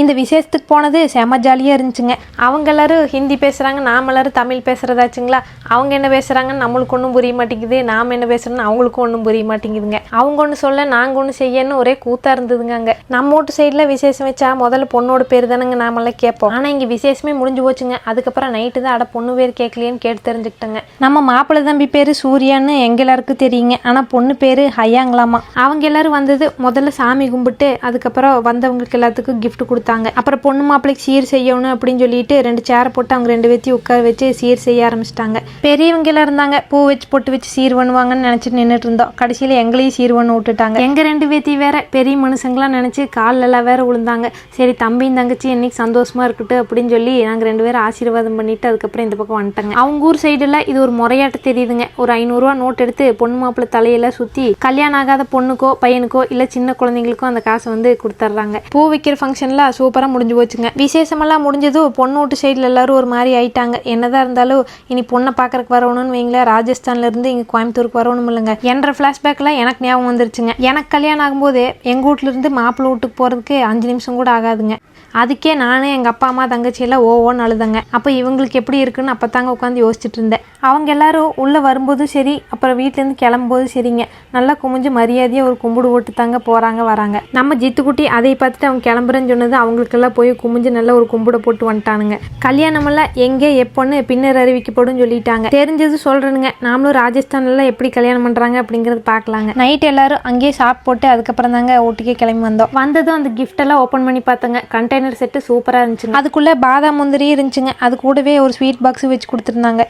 இந்த விசேஷத்துக்கு போனது செம ஜாலியாக இருந்துச்சுங்க. அவங்க எல்லாரும் ஹிந்தி பேசுகிறாங்க, நாம் எல்லாரும் தமிழ் பேசுகிறதாச்சுங்களா. அவங்க என்ன பேசுகிறாங்கன்னு நம்மளுக்கு ஒன்றும் புரிய மாட்டேங்குது, நாம் என்ன பேசுகிறோன்னு அவங்களுக்கும் ஒன்றும் புரிய மாட்டேங்குதுங்க. அவங்க ஒன்று சொல்ல நாங்கள் ஒன்று செய்யன்னு ஒரே கூத்தாக இருந்ததுங்க. அங்கே நம்ம வீட்டு சைடில் விசேஷம் வச்சா முதல்ல பொண்ணோட பேர் தானேங்க நாமெல்லாம் கேட்போம். ஆனால் இங்கே விசேஷமே முடிஞ்சு போச்சுங்க. அதுக்கப்புறம் நைட்டு தான் பொண்ணு பேர் கேட்கலையேன்னு கேட்டு தெரிஞ்சுக்கிட்டேங்க. நம்ம மாப்பிள்ளை தம்பி பேர் சூர்யான்னு எங்க எல்லாருக்கும் தெரியுங்க. ஆனால் பொண்ணு பேர் ஹையாங்களாமா. அவங்க எல்லாரும் வந்தது முதல்ல சாமி கும்பிட்டு அதுக்கப்புறம் வந்தவங்களுக்கு எல்லாத்துக்கும் கிஃப்ட் கொடுத்தாங்க. அப்புறம் பொண்ணு மாப்பிள்ளைக்கு சீர் செய்யணும் அப்படின்னு சொல்லிட்டு 2 சேரை போட்டு அவங்க 2 பேத்தையும் உட்கார வச்சு சீர் செய்ய ஆரம்பிச்சிட்டாங்க. பெரியவங்க எல்லாம் இருந்தாங்க, பூ வச்சு பொட்டு வச்சு சீர் பண்ணுவாங்கன்னு நினைச்சிட்டு நின்றுட்டு இருந்தோம். கடைசியில் எங்களையும் சீர் பண்ண விட்டுட்டாங்க. எங்க 2 பேத்தையும் வேற பெரிய மனுஷங்களாம் நினைச்சு காலில் எல்லாம் வேற விழுந்தாங்க. சரி தம்பியும் தங்கச்சி இன்னைக்கு சந்தோஷமா இருக்கட்டும் அப்படின்னு சொல்லி நாங்கள் 2 பேரும் ஆசீர்வாதம் பண்ணிட்டு அதுக்கப்புறம் இந்த பக்கம் வந்துட்டாங்க. அவங்க ஊர் சைடுல இது ஒரு முறையாட்ட தெரியுதுங்க. ஒரு 500 ரூபா நோட் எடுத்து பொண்ணு மாப்பிள்ளை தலையெல்லாம் சுற்றி கல்யாணம் ஆகாத பொண்ணுக்கோ பையனுக்கோ இல்லை சின்ன குழந்தைங்களுக்கோ அந்த காசை வந்து கொடுத்துட்றாங்க. பூ வைக்கிற ஃபங்க்ஷன்ல சூப்பராக முடிஞ்சு போச்சுங்க. விசேஷமெல்லாம் முடிஞ்சதும் பொண்ணு வீட்டு சைடில் எல்லாரும் ஒரு மாதிரி ஆயிட்டாங்க. என்னதான் இருந்தாலும் இனி பொண்ணை பார்க்கறக்கு வரணும்னு வைங்களேன், ராஜஸ்தான்ல இருந்து இங்கே கோயம்புத்தூருக்கு வரணும் இல்லைங்க என்ற ஃப்ளாஷ்பேக்ல எனக்கு ஞாபகம் வந்துருச்சுங்க. எனக்கு கல்யாணம் ஆகும்போது எங்கள் வீட்டுல இருந்து மாப்பிள்ளை வீட்டுக்கு போகிறதுக்கு 5 நிமிஷம் கூட ஆகாதுங்க. அதுக்கே நானே எங்கள் அப்பா அம்மா தங்கச்சி எல்லாம் ஓன்னு அழுதங்க. அப்போ இவங்களுக்கு எப்படி இருக்குன்னு அப்போ தாங்க உட்காந்து யோசிச்சுட்டு இருந்தேன். அவங்க எல்லாரும் உள்ளே வரும்போதும் சரி, அப்புறம் வீட்டிலேருந்து கிளம்பும்போது சரிங்க, நல்லா குமிஞ்சு மரியாதையாக ஒரு கும்பிடு போட்டு தாங்க போகிறாங்க வராங்க. நம்ம ஜித்துக்குட்டி அதை பார்த்துட்டு அவங்க கிளம்புறேன்னு சொன்னது அவங்களுக்கெல்லாம் போய் குமிஞ்சு நல்லா ஒரு கும்பிட போட்டு வந்துட்டானுங்க. கல்யாணமெல்லாம் எங்கே எப்போன்னு பின்னர் அறிவிக்கப்படும் சொல்லிட்டாங்க. தெரிஞ்சது சொல்கிறேனுங்க. நாமளும் ராஜஸ்தான்லாம் எப்படி கல்யாணம் பண்ணுறாங்க அப்படிங்கிறது பார்க்கலாங்க. நைட் எல்லாரும் அங்கேயே சாப்பிட்டு போட்டு அதுக்கப்புறம் தாங்க ஊட்டிக்கே கிளம்பி வந்தோம். வந்ததும் அந்த கிஃப்ட் எல்லாம் ஓப்பன் பண்ணி பார்த்தாங்க. கண்டெய்னர் செட்டு சூப்பராக இருந்துச்சுங்க. அதுக்குள்ளே பாதாம் முந்திரி இருந்துச்சுங்க. அது கூடவே ஒரு ஸ்வீட் பாக்ஸ் வச்சு கொடுத்துருந்தாங்க.